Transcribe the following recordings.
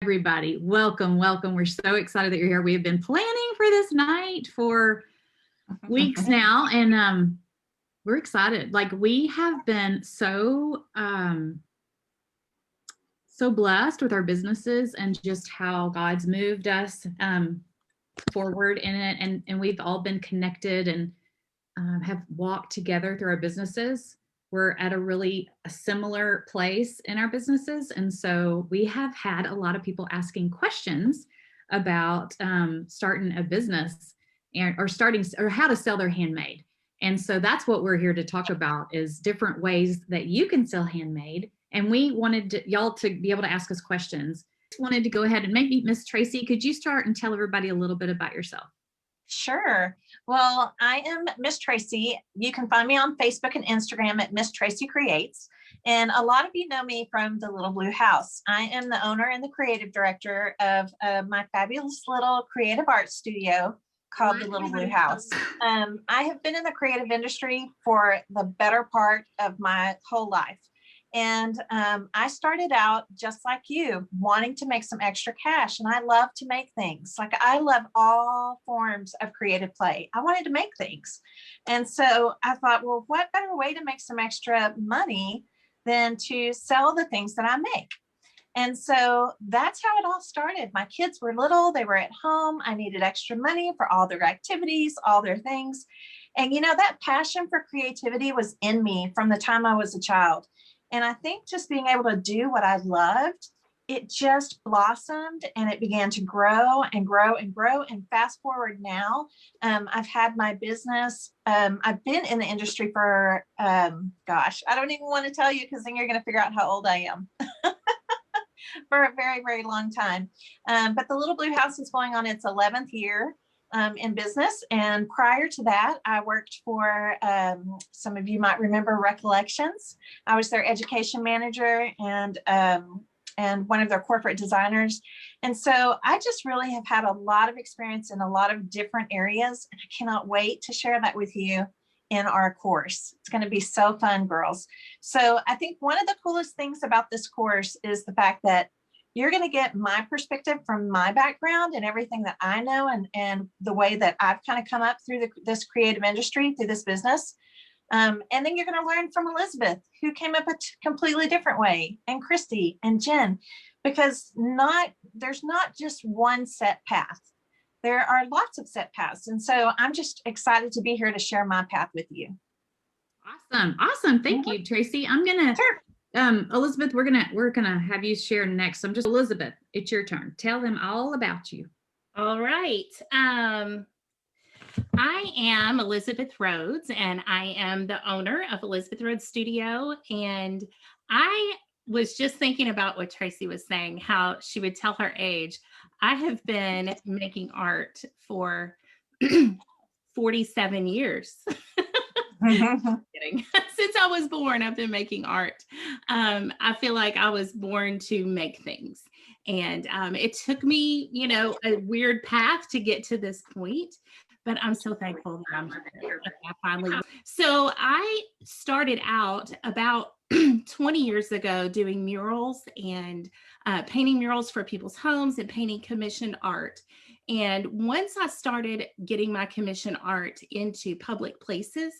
everybody. Welcome, welcome. We're so excited that you're here. We have been planning for this night for weeks now, and we're excited. Like, we have been so blessed with our businesses and just how God's moved us forward in it, and we've all been connected and have walked together through our businesses. We're at a similar place in our businesses. And so we have had a lot of people asking questions about starting a business or how to sell their handmade. And so that's what we're here to talk about, is different ways that you can sell handmade. And we wanted y'all to be able to ask us questions. Just wanted to go ahead and maybe Miss Tracy, could you start and tell everybody a little bit about yourself? Sure. Well, I am Miss Tracy. You can find me on Facebook and Instagram at Miss Tracy Creates. And a lot of you know me from the Little Blue House. I am the owner and the creative director of my fabulous little creative art studio called the Little Blue House. I have been in the creative industry for the better part of my whole life. And I started out just like you, wanting to make some extra cash. And I love to make things. Like, I love all forms of creative play. I wanted to make things. And so I thought, well, what better way to make some extra money than to sell the things that I make? And so that's how it all started. My kids were little, they were at home. I needed extra money for all their activities, all their things. And that passion for creativity was in me from the time I was a child. And I think just being able to do what I loved, it just blossomed and it began to grow and grow and grow. And fast forward now, I've had my business. I've been in the industry for, I don't even want to tell you, because then you're going to figure out how old I am. For a very, very long time. But the Little Blue House is going on its 11th year in business. And prior to that, I worked for, some of you might remember, Recollections. I was their education manager and one of their corporate designers. And so I just really have had a lot of experience in a lot of different areas. And I cannot wait to share that with you in our course. It's going to be so fun, girls. So I think one of the coolest things about this course is the fact that you're going to get my perspective from my background and everything that I know, and the way that I've kind of come up through this creative industry, through this business. And then you're going to learn from Elizabeth, who came up a completely different way, and Christy and Jen, because there's not just one set path. There are lots of set paths. And so I'm just excited to be here to share my path with you. Awesome. Thank you, Tracy. I'm going to, Elizabeth, we're going to have you share next. Elizabeth, it's your turn. Tell them all about you. All right. I am Elizabeth Rhodes, and I am the owner of Elizabeth Rhodes Studio. And I was just thinking about what Tracy was saying, how she would tell her age. I have been making art for 47 years. Kidding. Since I was born, I've been making art. I feel like I was born to make things. And it took me, a weird path to get to this point. But I'm so thankful that I'm here. So I started out about 20 years ago doing murals and painting murals for people's homes and painting commissioned art. And once I started getting my commissioned art into public places,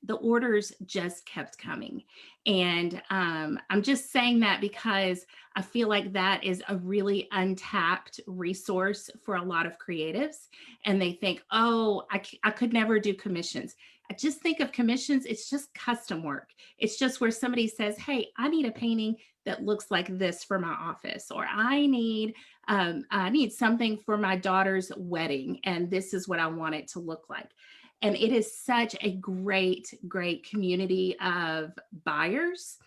the orders just kept coming. And I'm just saying that because I feel like that is a really untapped resource for a lot of creatives. And they think, oh, I could never do commissions. I just think of commissions, it's just custom work. It's just where somebody says, hey, I need a painting that looks like this for my office, or I need something for my daughter's wedding, and this is what I want it to look like. And it is such a great, great community of buyers.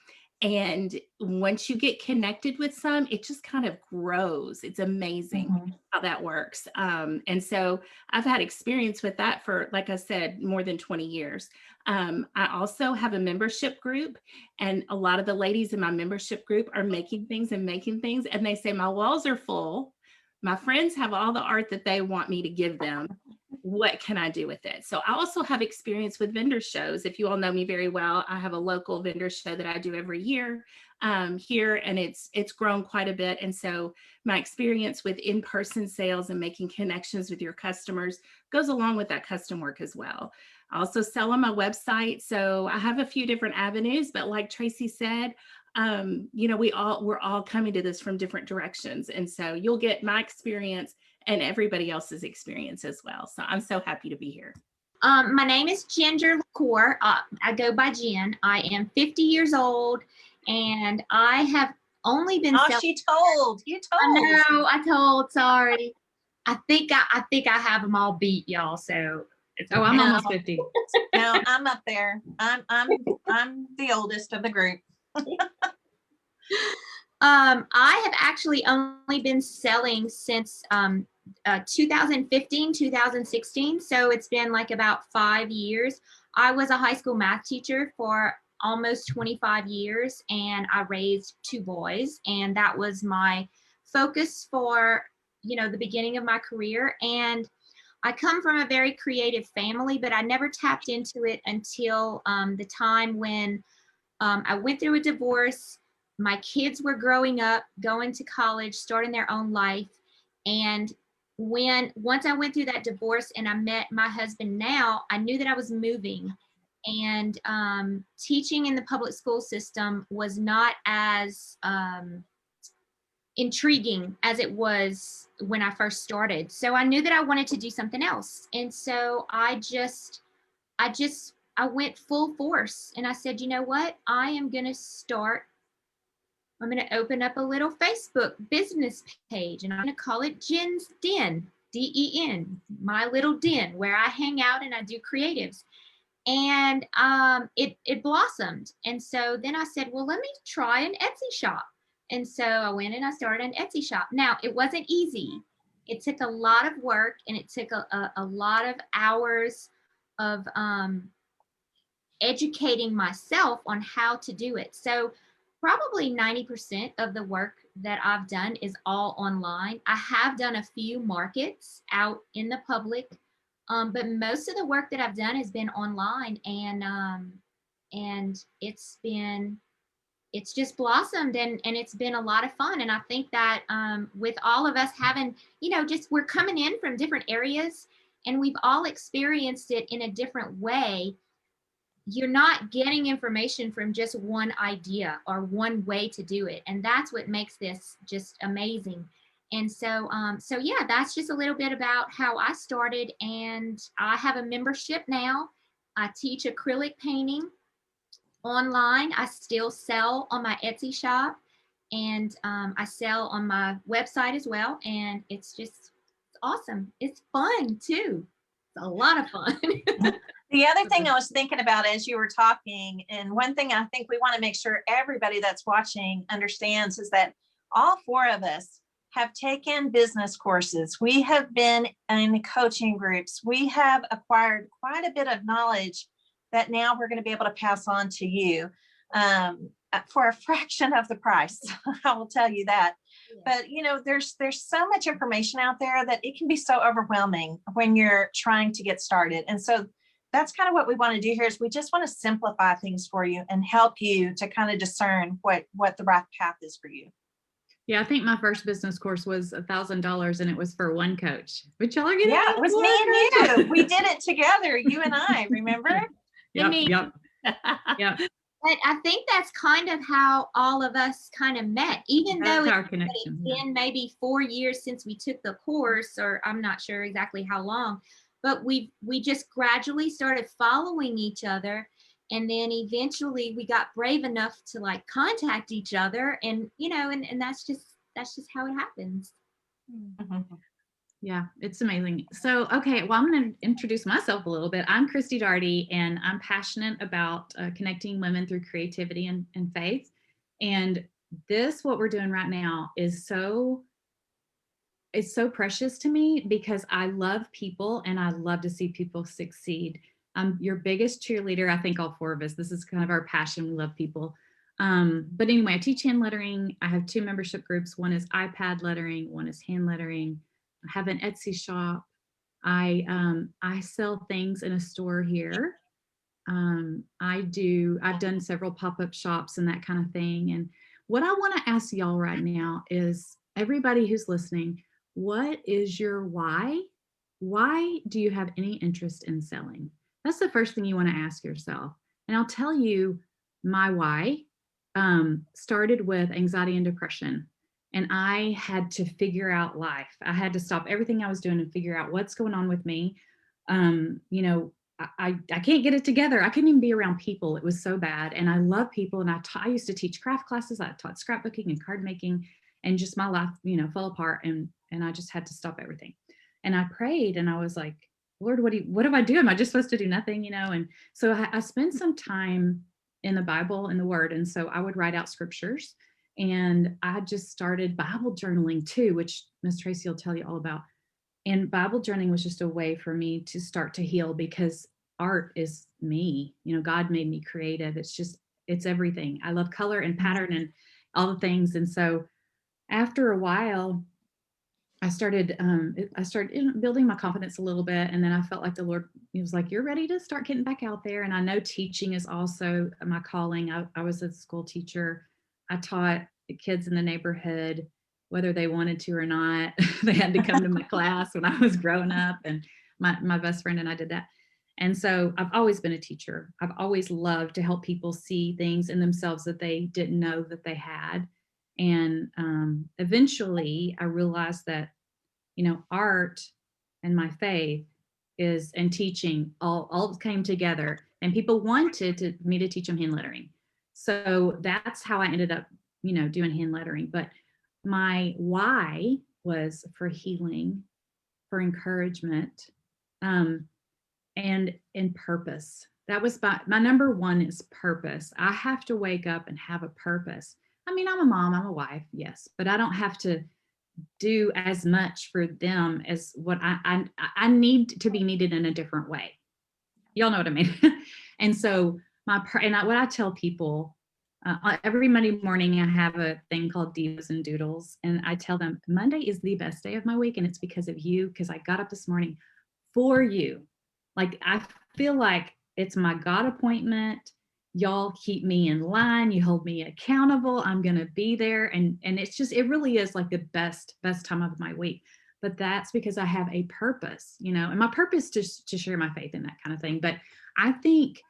And once you get connected with some, it just kind of grows. It's amazing how that works. And so I've had experience with that for, like I said, more than 20 years. I also have a membership group, and a lot of the ladies in my membership group are making things. And they say, my walls are full. My friends have all the art that they want me to give them. what can I do with it? So I also have experience with vendor shows. If you all know me very well, I have a local vendor show that I do every year here, and it's grown quite a bit. And so my experience with in-person sales and making connections with your customers goes along with that custom work as well. I also sell on my website. So I have a few different avenues, but like Tracy said, we're all coming to this from different directions. And so you'll get my experience and everybody else's experience as well. So I'm so happy to be here. My name is Ginger LaCour. I go by Jen. I am 50 years old, and I have only been. Oh, she told you. I told. Sorry. I think I have them all beat, y'all. So. Oh, I'm almost 50. No, I'm up there. I'm the oldest of the group. I have actually only been selling since 2015, 2016. So it's been like about 5 years. I was a high school math teacher for almost 25 years, and I raised 2 boys. And that was my focus for, the beginning of my career. And I come from a very creative family, but I never tapped into it until the time when I went through a divorce. My kids were growing up, going to college, starting their own life. And once I went through that divorce and I met my husband now, I knew that I was moving. And teaching in the public school system was not as intriguing as it was when I first started. So I knew that I wanted to do something else. And so I went full force, and I said, you know what? I'm going to open up a little Facebook business page, and I'm going to call it Jen's Den, D-E-N, my little den, where I hang out and I do creatives. And it blossomed. And so then I said, well, let me try an Etsy shop. And so I went and I started an Etsy shop. Now, it wasn't easy. It took a lot of work, and it took a lot of hours of educating myself on how to do it. So probably 90% of the work that I've done is all online. I have done a few markets out in the public, but most of the work that I've done has been online, and it's just blossomed, and it's been a lot of fun. And I think that with all of us having, we're coming in from different areas, and we've all experienced it in a different way. You're not getting information from just one idea or one way to do it. And that's what makes this just amazing. And so yeah, that's just a little bit about how I started. And I have a membership now. I teach acrylic painting online. I still sell on my Etsy shop, and I sell on my website as well. And it's awesome. It's fun too. It's a lot of fun. The other thing I was thinking about as you were talking, and one thing I think we want to make sure everybody that's watching understands, is that all 4 of us have taken business courses. We have been in coaching groups. We have acquired quite a bit of knowledge that now we're going to be able to pass on to you for a fraction of the price. I will tell you that. But there's so much information out there that it can be so overwhelming when you're trying to get started. And so that's kind of what we want to do here, is we just want to simplify things for you and help you to kind of discern what the right path is for you. Yeah, I think my first business course was $1,000, and it was for one coach. But y'all are getting it was me and you. We did it together, you and I, remember? Yep. But I think that's kind of how all of us kind of met, even though it's been maybe 4 years since we took the course, or I'm not sure exactly how long, but we just gradually started following each other. And then eventually we got brave enough to contact each other, and, and that's just how it happens. Mm-hmm. Yeah, it's amazing. So, okay, well, I'm going to introduce myself a little bit. I'm Christy Darty, and I'm passionate about connecting women through creativity and faith. And what we're doing right now is it's so precious to me, because I love people and I love to see people succeed. I'm your biggest cheerleader. I think all 4 of us, this is kind of our passion. We love people. But anyway, I teach hand lettering. I have 2 membership groups. One is iPad lettering. One is hand lettering. I have an Etsy shop. I sell things in a store here. I've done several pop-up shops and that kind of thing. And what I want to ask y'all right now is, everybody who's listening, what is your why? Why do you have any interest in selling? That's the first thing you want to ask yourself. And I'll tell you my why started with anxiety and depression. And I had to figure out life. I had to stop everything I was doing and figure out what's going on with me. You know, I can't get it together. I couldn't even be around people. It was so bad. And I love people. And I used to teach craft classes. I taught scrapbooking and card making, and just my life, you know, fell apart. And I just had to stop everything. And I prayed and I was like, Lord, what do I do? Am I just supposed to do nothing? You know? And so I spent some time in the Bible and the Word. And so I would write out scriptures, and I just started Bible journaling too, which Miss Tracy will tell you all about. And Bible journaling was just a way for me to start to heal, because art is me. You know, God made me creative. It's everything. I love color and pattern and all the things. And so after a while, I started building my confidence a little bit. And then I felt like the Lord, he was like, you're ready to start getting back out there. And I know teaching is also my calling. I was a school teacher. I taught the kids in the neighborhood, whether they wanted to or not. They had to come to my class when I was growing up, and my best friend and I did that. And so I've always been a teacher. I've always loved to help people see things in themselves that they didn't know that they had. And eventually I realized that, you know, art and my faith and teaching all came together, and people wanted me to teach them hand lettering. So that's how I ended up, you know, doing hand lettering. But my why was for healing, for encouragement, and in purpose. That was my number one is purpose. I have to wake up and have a purpose. I mean, I'm a mom, I'm a wife, yes, but I don't have to do as much for them as what I need to be needed in a different way. Y'all know what I mean? And so what I tell people, every Monday morning, I have a thing called Divas and Doodles. And I tell them Monday is the best day of my week. And it's because of you, because I got up this morning for you. Like, I feel like it's my God appointment. Y'all keep me in line. You hold me accountable. I'm going to be there. And it really is like the best time of my week. But that's because I have a purpose, you know, and my purpose to share my faith and that kind of thing. But I think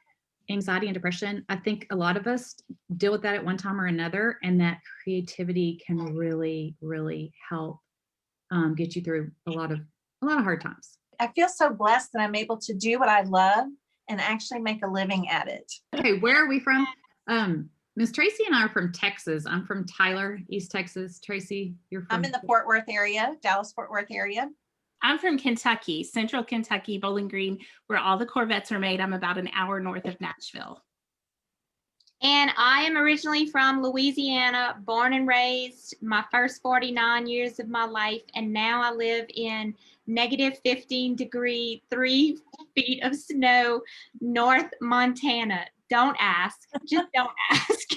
anxiety and depression, I think a lot of us deal with that at one time or another, and that creativity can really, really help get you through a lot of hard times. I feel so blessed that I'm able to do what I love and actually make a living at it. Okay, where are we from? Miss Tracy and I are from Texas. I'm from Tyler, East Texas. Tracy, you're from? I'm in the Fort Worth area, Dallas-Fort Worth area. I'm from Kentucky, Central Kentucky, Bowling Green, where all the Corvettes are made. I'm about an hour north of Nashville. And I am originally from Louisiana, born and raised my first 49 years of my life. And now I live in negative 15 degree, 3 feet of snow, North Montana. Don't ask. Just don't ask.